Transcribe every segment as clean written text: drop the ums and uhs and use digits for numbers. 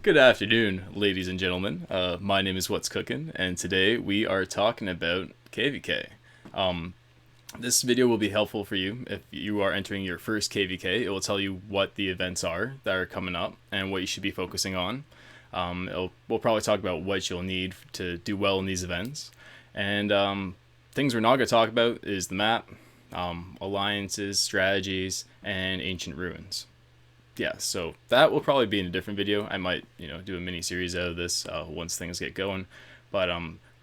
Good afternoon, ladies and gentlemen. My name is What's Cookin', and today we are talking about KvK. Um, this video will be helpful for you if you are entering your first KvK. It will tell you what the events are that are coming up and what you should be focusing on. We'll probably talk about what you'll need to do well in these events. And things we're not going to talk about is the map, alliances, strategies, and ancient ruins. Yeah, so that will probably be in a different video. I might, do a mini series out of this once things get going. But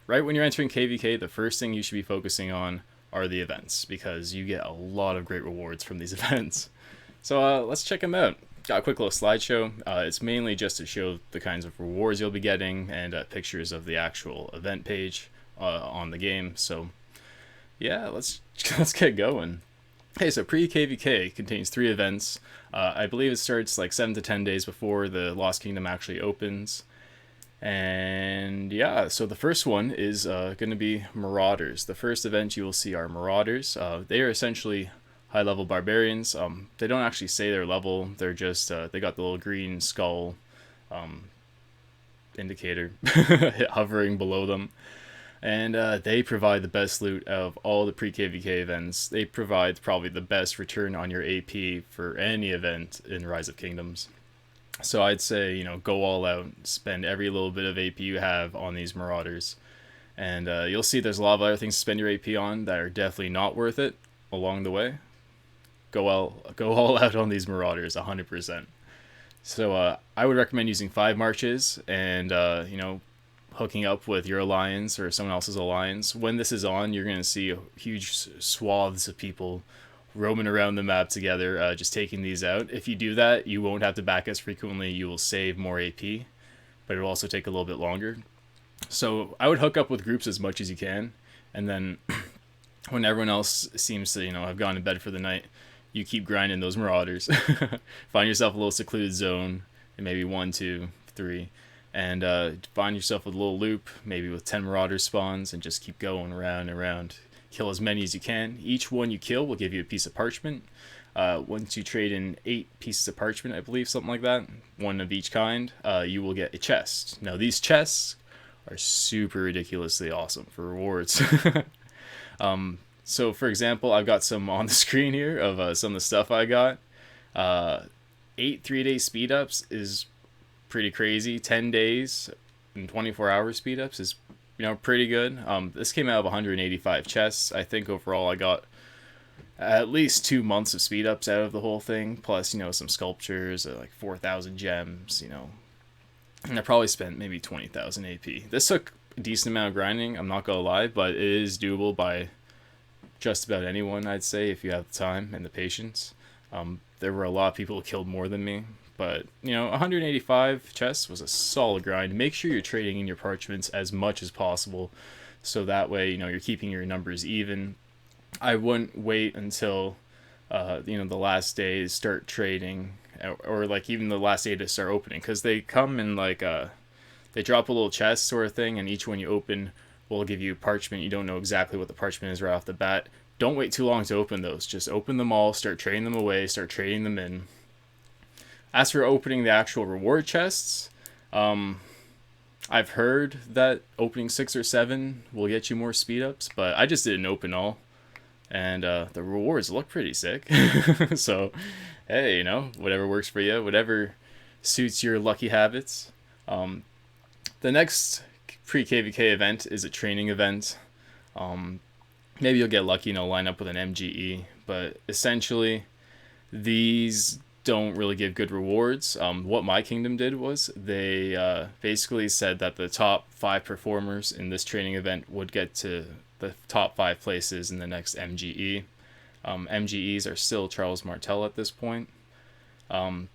right when you're entering KvK, the first thing you should be focusing on are the events because you get a lot of great rewards from these events. So let's check them out. Got a quick little slideshow. It's mainly just to show the kinds of rewards you'll be getting and pictures of the actual event page on the game. So yeah, let's get going. Okay, so pre-KvK contains 3 events. I believe it starts like 7 to 10 days before the Lost Kingdom actually opens. And yeah, so the first one is going to be Marauders. The first event you will see are Marauders. They are essentially high-level barbarians. They don't actually say their level. They're just, they got the little green skull indicator hovering below them. And they provide the best loot of all the pre-KvK events. They provide probably the best return on your AP for any event in Rise of Kingdoms. So I'd say, go all out, spend every little bit of AP you have on these Marauders. And you'll see there's a lot of other things to spend your AP on that are definitely not worth it along the way. Go all out on these Marauders, 100%. So I would recommend using 5 marches and, hooking up with your alliance or someone else's alliance. When this is on, you're going to see huge swaths of people roaming around the map together, just taking these out. If you do that, you won't have to back as frequently. You will save more AP, but it will also take a little bit longer. So I would hook up with groups as much as you can, and then when everyone else seems to, have gone to bed for the night, you keep grinding those Marauders. Find yourself a little secluded zone, and maybe 1, 2, 3, and find yourself a little loop, maybe with 10 Marauder spawns, and just keep going around and around. Kill as many as you can. Each one you kill will give you a piece of parchment. Once you trade in 8 pieces of parchment, I believe, something like that, 1 of each kind, you will get a chest. Now, these chests are super ridiculously awesome for rewards. So, for example, I've got some on the screen here of some of the stuff I got. 8 3-day speed ups is pretty crazy. 10 days and 24-hour speed ups is pretty good. This came out of 185 chests. I think overall I got at least 2 months of speed ups out of the whole thing, plus some sculptures, like 4,000 gems, and I probably spent maybe 20,000 AP. This took a decent amount of grinding, I'm not gonna lie, but it is doable by just about anyone, I'd say, if you have the time and the patience. There were a lot of people who killed more than me, but 185 chests was a solid grind. Make sure you're trading in your parchments as much as possible, so that way you're keeping your numbers even. I wouldn't wait until the last day to start trading, or like even the last day to start opening, because they come in like they drop a little chest sort of thing, and each one you open will give you parchment. You don't know exactly what the parchment is right off the bat. Don't wait too long to open those. Just open them all, start trading them away, start trading them in. As for opening the actual reward chests, I've heard that opening 6 or 7 will get you more speed ups, but I just didn't open all, and the rewards look pretty sick. So, hey, whatever works for you, whatever suits your lucky habits. The next pre-KvK event is a training event. Maybe you'll get lucky and line up with an MGE, but essentially these don't really give good rewards. What my kingdom did was they basically said that the top 5 performers in this training event would get to the top 5 places in the next MGE. MGEs are still Charles Martel at this point. I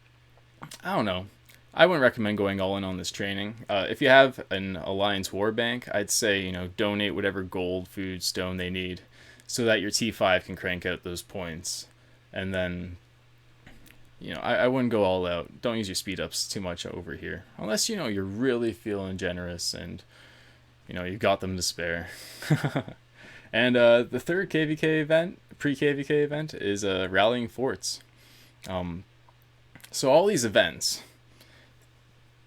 don't know. I wouldn't recommend going all in on this training. If you have an Alliance War Bank, I'd say, donate whatever gold, food, stone they need so that your T5 can crank out those points. And then, I wouldn't go all out. Don't use your speed ups too much over here. Unless, you're really feeling generous and, you've got them to spare. And the third KvK event, pre-KvK event, is Rallying Forts. So all these events,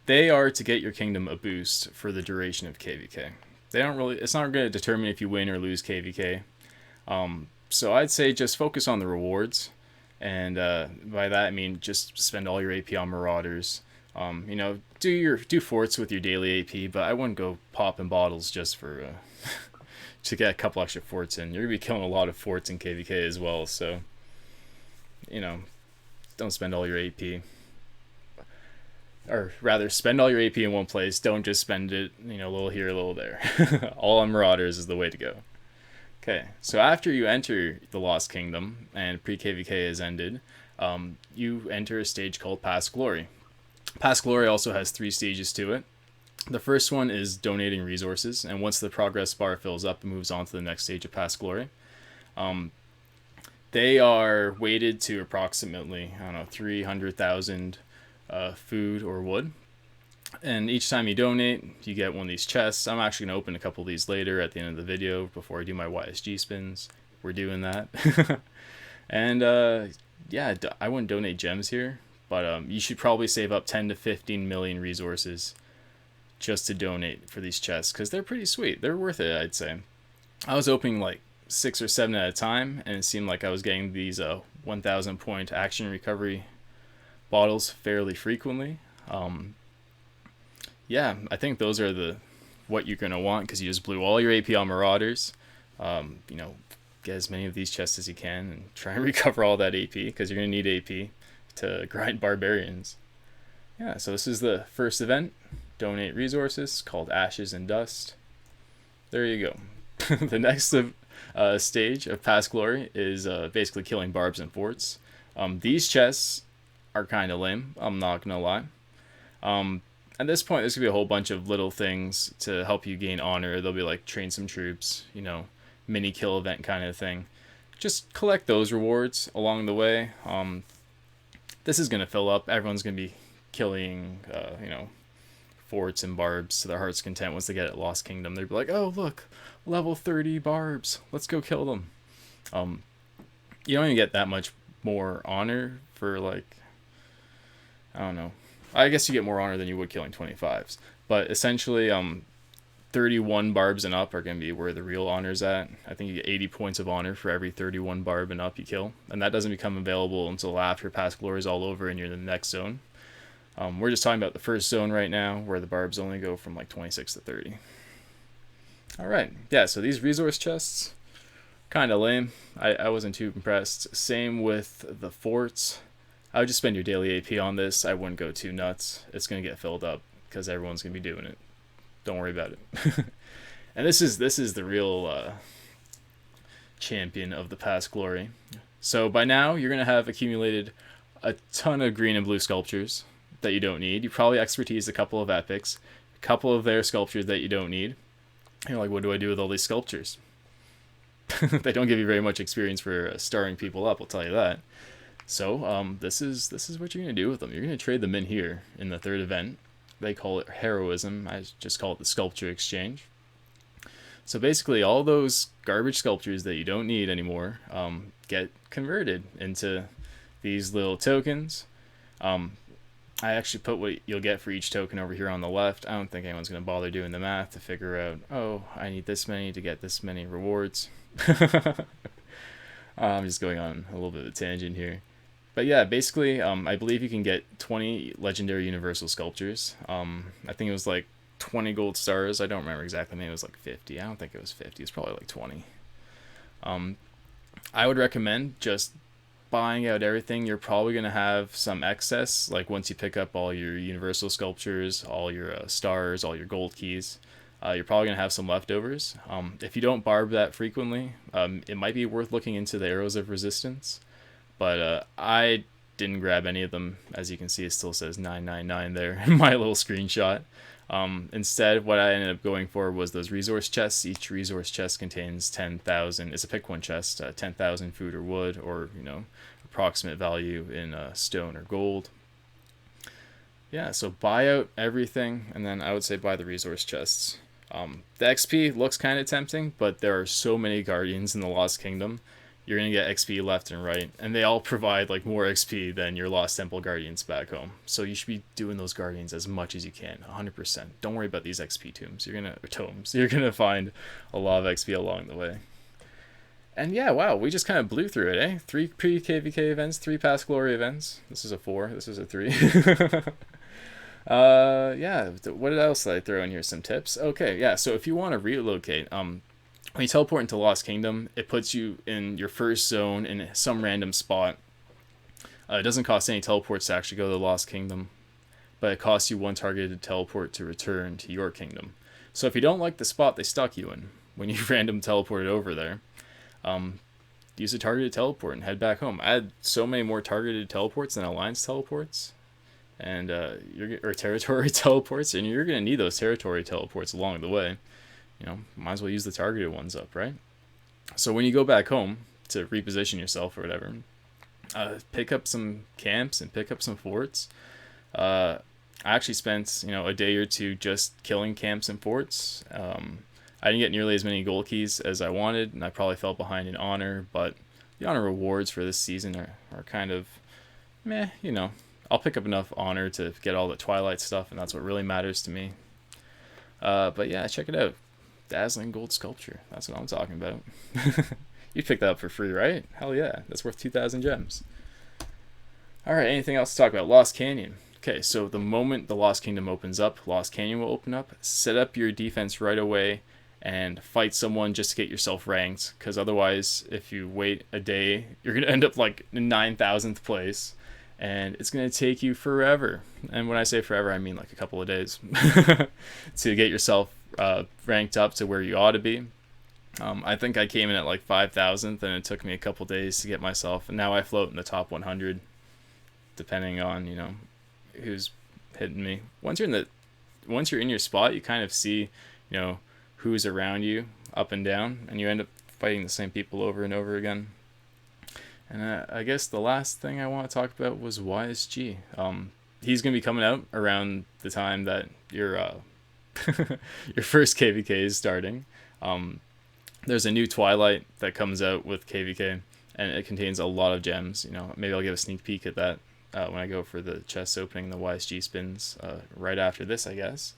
They are to get your kingdom a boost for the duration of KvK. They don't really. It's not going to determine if you win or lose KvK. So I'd say just focus on the rewards, and by that I mean just spend all your AP on Marauders. Do forts with your daily AP, but I wouldn't go popping bottles just for to get a couple extra forts in. You're gonna be killing a lot of forts in KvK as well, so don't spend all your AP. Or rather, spend all your AP in one place. Don't just spend it, a little here, a little there. All on Marauders is the way to go. Okay, so after you enter the Lost Kingdom and pre-KvK has ended, you enter a stage called Past Glory. Past Glory also has 3 stages to it. The first one is donating resources, and once the progress bar fills up, it moves on to the next stage of Past Glory. They are weighted to approximately, 300,000 food or wood. And each time you donate, you get one of these chests. I'm actually going to open a couple of these later at the end of the video before I do my YSG spins. We're doing that. And I wouldn't donate gems here, but you should probably save up 10 to 15 million resources just to donate for these chests, because they're pretty sweet. They're worth it, I'd say. I was opening like 6 or 7 at a time, and it seemed like I was getting these 1,000 point action recovery bottles fairly frequently. I think those are what you're going to want, because you just blew all your AP on Marauders. Get as many of these chests as you can and try and recover all that AP, because you're going to need AP to grind Barbarians. Yeah, so this is the first event. Donate resources, called Ashes and Dust. There you go. The next stage of Past Glory is basically killing Barbs and Forts. These chests are kind of lame, I'm not going to lie. At this point, there's going to be a whole bunch of little things to help you gain honor. They'll be like train some troops, mini kill event kind of thing. Just collect those rewards along the way. This is going to fill up. Everyone's going to be killing, forts and barbs to their heart's content once they get at Lost Kingdom. They'll be like, oh, look, level 30 barbs. Let's go kill them. You don't even get that much more honor for, I don't know. I guess you get more honor than you would killing 25s. But essentially, 31 barbs and up are going to be where the real honor's at. I think you get 80 points of honor for every 31 barb and up you kill. And that doesn't become available until after Past Glory is all over and you're in the next zone. We're just talking about the first zone right now, where the barbs only go from like 26 to 30. Alright, yeah, so these resource chests, kind of lame. I wasn't too impressed. Same with the forts. I would just spend your daily AP on this. I wouldn't go too nuts. It's going to get filled up because everyone's going to be doing it. Don't worry about it. And this is the real champion of the Past Glory. So by now, you're going to have accumulated a ton of green and blue sculptures that you don't need. You probably expertise a couple of epics, a couple of their sculptures that you don't need. You're like, what do I do with all these sculptures? They don't give you very much experience for starring people up, I'll tell you that. So this is what you're going to do with them. You're going to trade them in here in the third event. They call it heroism. I just call it the sculpture exchange. So basically all those garbage sculptures that you don't need anymore get converted into these little tokens. I actually put what you'll get for each token over here on the left. I don't think anyone's going to bother doing the math to figure out, oh, I need this many to get this many rewards. I'm just going on a little bit of a tangent here. But yeah, basically, I believe you can get 20 legendary universal sculptures. I think it was like 20 gold stars. I don't remember exactly. Maybe it was like 50. I don't think it was 50. It's probably like 20. I would recommend just buying out everything. You're probably going to have some excess, like once you pick up all your universal sculptures, all your stars, all your gold keys. You're probably going to have some leftovers. If you don't barb that frequently, it might be worth looking into the arrows of resistance. But I didn't grab any of them. As you can see, it still says 999 there in my little screenshot. Instead, what I ended up going for was those resource chests. Each resource chest contains 10,000. It's a pick one chest, 10,000 food or wood, or approximate value in stone or gold. Yeah, so buy out everything, and then I would say buy the resource chests. The XP looks kind of tempting, but there are so many guardians in the Lost Kingdom. you're gonna get XP left and right, and they all provide like more XP than your Lost Temple Guardians back home. So you should be doing those Guardians as much as you can, 100%. Don't worry about these XP tombs. You're gonna find a lot of XP along the way. And yeah, wow, we just kind of blew through it, eh? 3 pre-KvK events, 3 past glory events. This is a 4. This is a 3. Yeah. What else did I throw in here? Some tips. Okay, yeah. So if you want to relocate, when you teleport into Lost Kingdom, it puts you in your first zone in some random spot. It doesn't cost any teleports to actually go to the Lost Kingdom, but it costs you 1 targeted teleport to return to your kingdom. So if you don't like the spot they stuck you in when you random teleported over there, use a targeted teleport and head back home. I had so many more targeted teleports than alliance teleports, and or territory teleports, and you're gonna need those territory teleports along the way. You know, might as well use the targeted ones up, right? So when you go back home to reposition yourself or whatever, pick up some camps and pick up some forts. I actually spent a day or two just killing camps and forts. I didn't get nearly as many gold keys as I wanted, and I probably fell behind in honor, but the honor rewards for this season are kind of meh, I'll pick up enough honor to get all the Twilight stuff, and that's what really matters to me. But yeah, check it out. Dazzling Gold Sculpture. That's what I'm talking about. You'd pick that up for free, right? Hell yeah. That's worth 2,000 gems. Alright, anything else to talk about? Lost Canyon. Okay, so the moment the Lost Kingdom opens up, Lost Canyon will open up. Set up your defense right away and fight someone just to get yourself ranked, because otherwise, if you wait a day, you're going to end up like in 9,000th place, and it's going to take you forever. And when I say forever, I mean like a couple of days to get yourself ranked up to where you ought to be. I think I came in at like 5,000th, and it took me a couple days to get myself, and now I float in the top 100, depending on, who's hitting me. Once you're in your spot, you kind of see, who's around you up and down, and you end up fighting the same people over and over again. And I guess the last thing I want to talk about was YSG. He's going to be coming out around the time that your your first KvK is starting. There's a new Twilight that comes out with KvK, and it contains a lot of gems. Maybe I'll give a sneak peek at that when I go for the chest opening, the YSG spins right after this, I guess.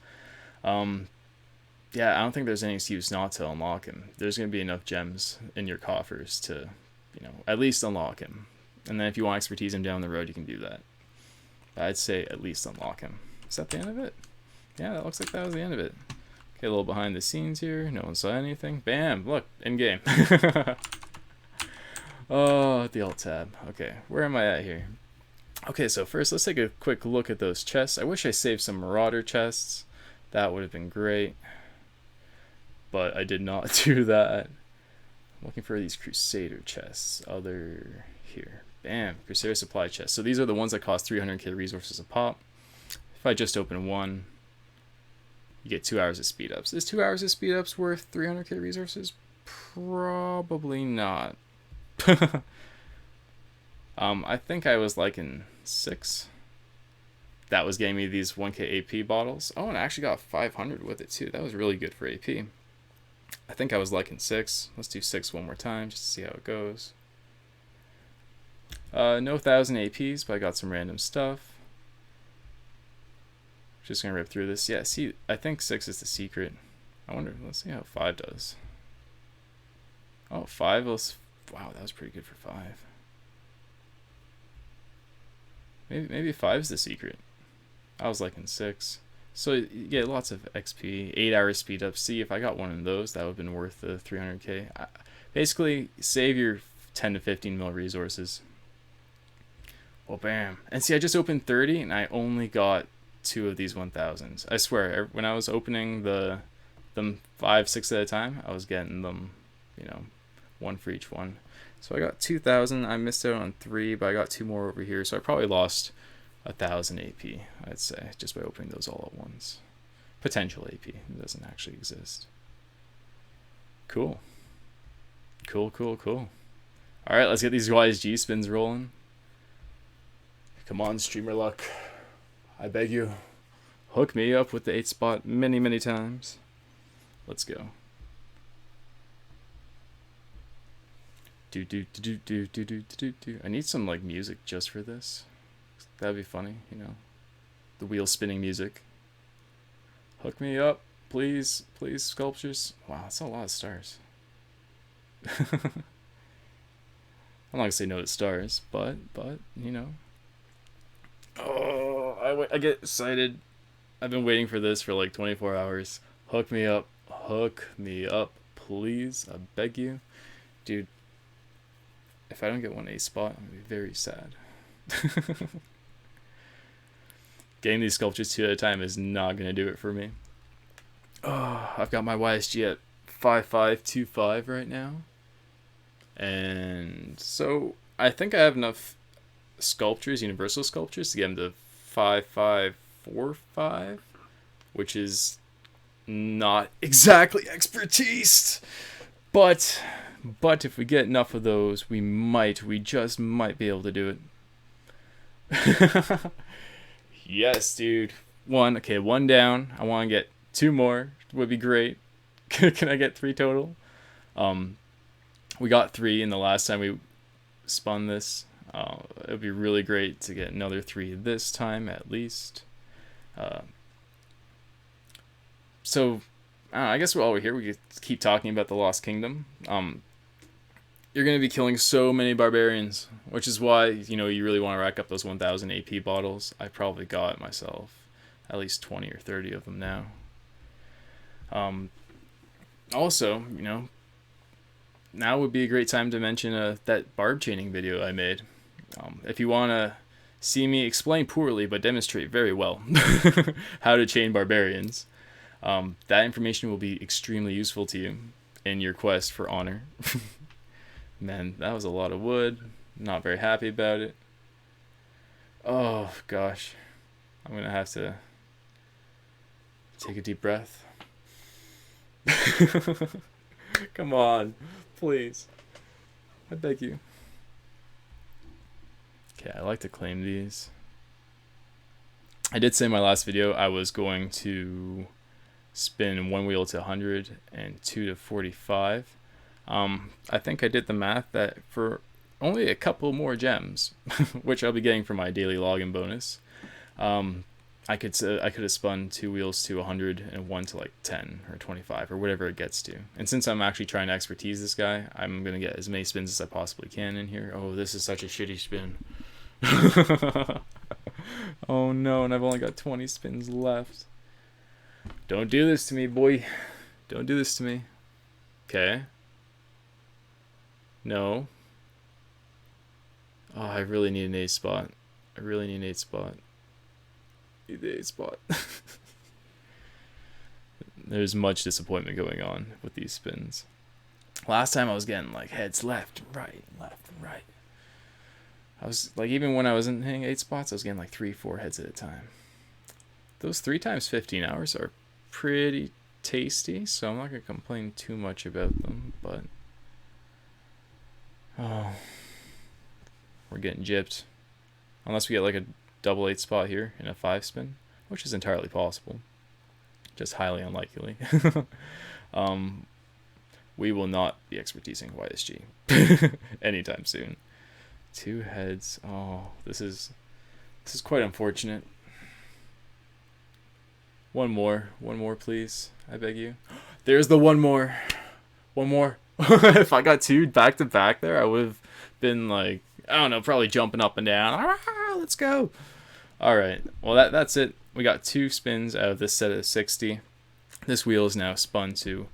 Yeah, I don't think there's any excuse not to unlock him. There's going to be enough gems in your coffers to, at least unlock him. And then if you want expertise him down the road, you can do that. But I'd say at least unlock him. Is that the end of it? Yeah, that looks like that was the end of it. Okay, a little behind the scenes here. No one saw anything. Bam! Look, in game. Oh, the alt tab. Okay, where am I at here? Okay, so first let's take a quick look at those chests. I wish I saved some Marauder chests. That would have been great. But I did not do that. I'm looking for these Crusader chests. Other here. Bam. Crusader supply chests. So these are the ones that cost 300k resources a pop. If I just open one, you get 2 hours of speed ups. Is 2 hours of speed ups worth 300k resources? Probably not. I think I was like in 6. That was getting me these 1k AP bottles. Oh, and I actually got 500 with it too. That was really good for AP. I think I was like in 6. Let's do 6 one more time just to see how it goes. No 1,000 APs, but I got some random stuff. Just gonna rip through this. Yeah, see, I think 6 is the secret. I wonder, let's see how 5 does. Oh, 5 was, wow, that was pretty good for 5. Maybe 5 is the secret. I was like in 6. So you get lots of XP, 8 hours speed up. See, if I got one of those, that would have been worth the 300k. Basically, save your 10 to 15 mil resources. Well, bam. And see, I just opened 30, and I only got 2 of these 1000s. I swear, when I was opening them 5, 6 at a time, I was getting them, 1 for each one. So I got 2,000. I missed out on 3, but I got 2 more over here. So I probably lost 1,000 AP, I'd say, just by opening those all at once. Potential AP. It doesn't actually exist. Cool. Cool. Alright, let's get these YSG spins rolling. Come on, streamer luck. I beg you. Hook me up with the 8 spot many, many times. Let's go. Do do do do do do do do. I need some like music just for this. That'd be funny, you know. The wheel spinning music. Hook me up, please, please, sculptures. Wow, that's a lot of stars. I'm not gonna say no to stars, but you know. Oh, I get excited. I've been waiting for this for like 24 hours. Hook me up, please. I beg you, dude. If I don't get one A spot, I'm gonna be very sad. Getting these sculptures 2 at a time is not gonna do it for me. Oh, I've got my YSG at 5525 right now. And so I think I have enough sculptures, universal sculptures, to get them to 5545, which is not exactly expertise. But if we get enough of those, we just might be able to do it. Yes, dude. One down. I want to get 2 more. Would be great. Can I get 3 total? We got 3 in the last time we spun this. It would be really great to get another 3 this time at least. So I guess while we're here, we could keep talking about the Lost Kingdom. You're going to be killing so many barbarians, which is why, you know, you really want to rack up those 1000 AP bottles. I probably got myself at least 20 or 30 of them now. Also, you know, now would be a great time to mention that barb chaining video I made. If you want to see me explain poorly but demonstrate very well how to chain barbarians, that information will be extremely useful to you in your quest for honor. Man, that was a lot of wood. Not very happy about it. Oh, gosh. I'm going to have to take a deep breath. Come on. Please. I beg you. Okay, I like to claim these. I did say in my last video I was going to spin 1 wheel to 100 and 2 to 45. I think I did the math that for only a couple more gems, which I'll be getting for my daily login bonus, I could have spun 2 wheels to 100 and 1 to like 10 or 25 or whatever it gets to. And since I'm actually trying to expertise this guy, I'm gonna get as many spins as I possibly can in here. Oh, this is such a shitty spin. Oh no, and I've only got 20 spins left. Don't do this to me, boy. Don't do this to me. Okay. No. Oh, I really need an 8 spot. I really need an 8 spot. Need the 8 spot. There's much disappointment going on with these spins. Last time I was getting like heads left, right, left, right. I was like, even when I wasn't hitting 8 spots, I was getting like 3-4 heads at a time. Those 3 times 15 hours are pretty tasty, so I'm not gonna complain too much about them, but oh, we're getting gypped. Unless we get like a double 8 spot here in a 5 spin, which is entirely possible, just highly unlikely. We will not be expertising YSG anytime soon. 2 heads. Oh, this is quite unfortunate. One more, please. I beg you. There's the one more. One more. If I got 2 back to back there, I would have been like, I don't know, probably jumping up and down. Ah, let's go. All right. Well, that's it. We got 2 spins out of this set of 60. This wheel is now spun to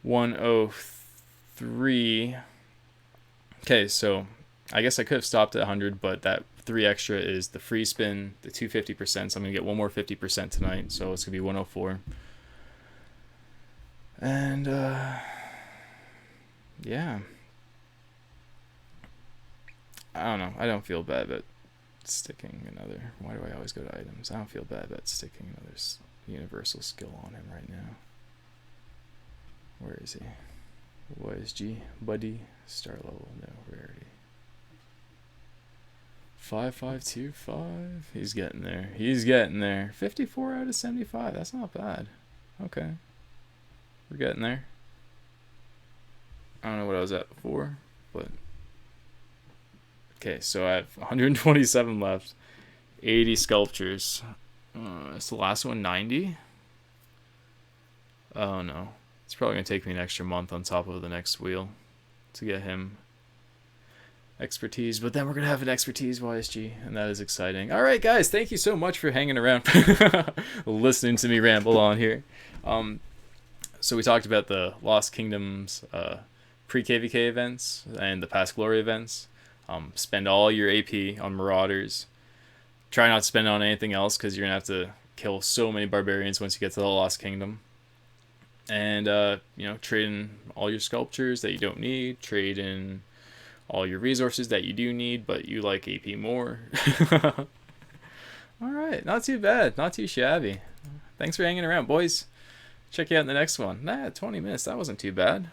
103. Okay, so I guess I could have stopped at 100, but that 3 extra is the free spin, the 250%. So I'm going to get 1 more 50% tonight. So it's going to be 104. And, yeah. I don't know. I don't feel bad about sticking another. Why do I always go to items? I don't feel bad about sticking another universal skill on him right now. Where is he? YSG, buddy, star level, no rarity. 5525. He's getting there. He's getting there. 54 out of 75. That's not bad. Okay. We're getting there. I don't know what I was at before. but okay, so I have 127 left, 80 sculptures. Is the last one 90? Oh no, it's probably gonna take me an extra month on top of the next wheel to get him expertise, but then we're gonna have an expertise YSG, and that is exciting. All right, guys, thank you so much for hanging around, listening to me ramble on here. So we talked about the Lost Kingdoms pre-KvK events and the Past Glory events. Spend all your AP on Marauders. Try not to spend it on anything else, because you're gonna have to kill so many barbarians once you get to the Lost Kingdom. And trade in all your sculptures that you don't need. Trade in all your resources that you do need, but you like AP more. Alright, not too bad. Not too shabby. Thanks for hanging around, boys. Check you out in the next one. 20 minutes. That wasn't too bad.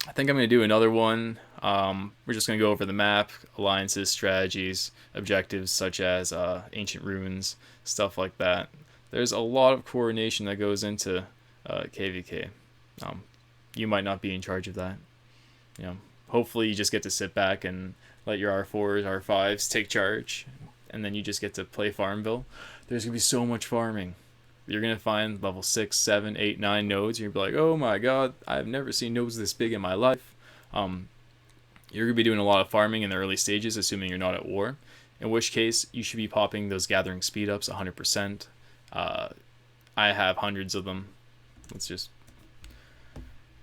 I think I'm going to do another one. We're just going to go over the map, alliances, strategies, objectives such as ancient ruins, stuff like that. There's a lot of coordination that goes into KvK. You might not be in charge of that. Hopefully you just get to sit back and let your R4s, R5s take charge, and then you just get to play Farmville. There's going to be so much farming. You're going to find level 6, 7, 8, 9 nodes. You're going to be like, oh my god, I've never seen nodes this big in my life. You're going to be doing a lot of farming in the early stages, assuming you're not at war. In which case, you should be popping those gathering speed ups 100%. I have hundreds of them.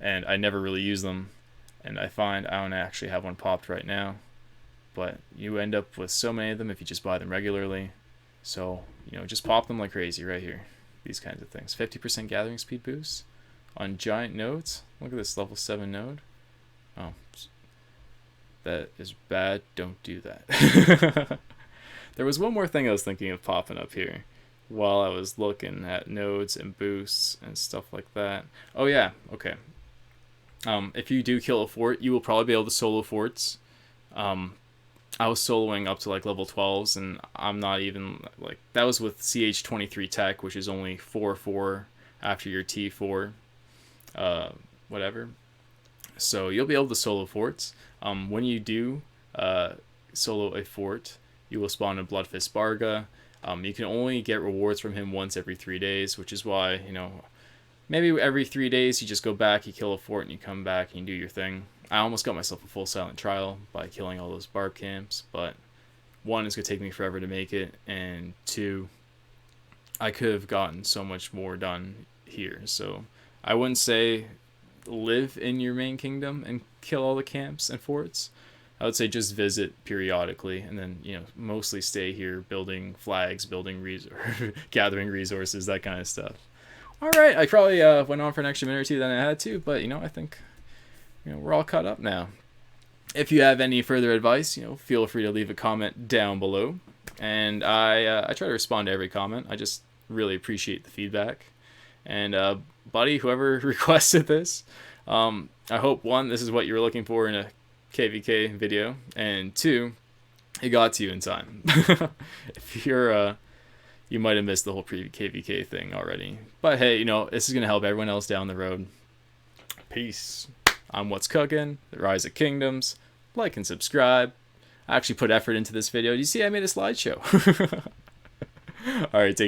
And I never really use them. And I find I don't actually have one popped right now. But you end up with so many of them if you just buy them regularly. So, just pop them like crazy right here. These kinds of things. 50% gathering speed boost on giant nodes. Look at this level 7 node. Oh, that is bad. Don't do that. There was one more thing I was thinking of popping up here while I was looking at nodes and boosts and stuff like that. Oh yeah, okay. If you do kill a fort, you will probably be able to solo forts. I was soloing up to like level 12s, and I'm not even like, that was with CH23 tech, which is only 4/4 after your T4 whatever. So you'll be able to solo forts. When you do solo a fort, you will spawn a Bloodfist Barga. You can only get rewards from him once every 3 days, which is why, maybe every 3 days you just go back, you kill a fort, and you come back and you do your thing. I almost got myself a full silent trial by killing all those barb camps, but 1, it's going to take me forever to make it, and 2, I could have gotten so much more done here. So I wouldn't say live in your main kingdom and kill all the camps and forts. I would say just visit periodically, and then mostly stay here building flags, building gathering resources, that kind of stuff. All right, I probably went on for an extra minute or two than I had to, but I think we're all caught up now. If you have any further advice, feel free to leave a comment down below, and I try to respond to every comment. I just really appreciate the feedback. And buddy, whoever requested this, I hope 1, this is what you were looking for in a KvK video, and 2, it got to you in time. If you're you might have missed the whole pre-KvK thing already, but hey, this is gonna help everyone else down the road. Peace. I'm What's Cooking, the Rise of Kingdoms. Like and subscribe. I actually put effort into this video. You see, I made a slideshow. All right, take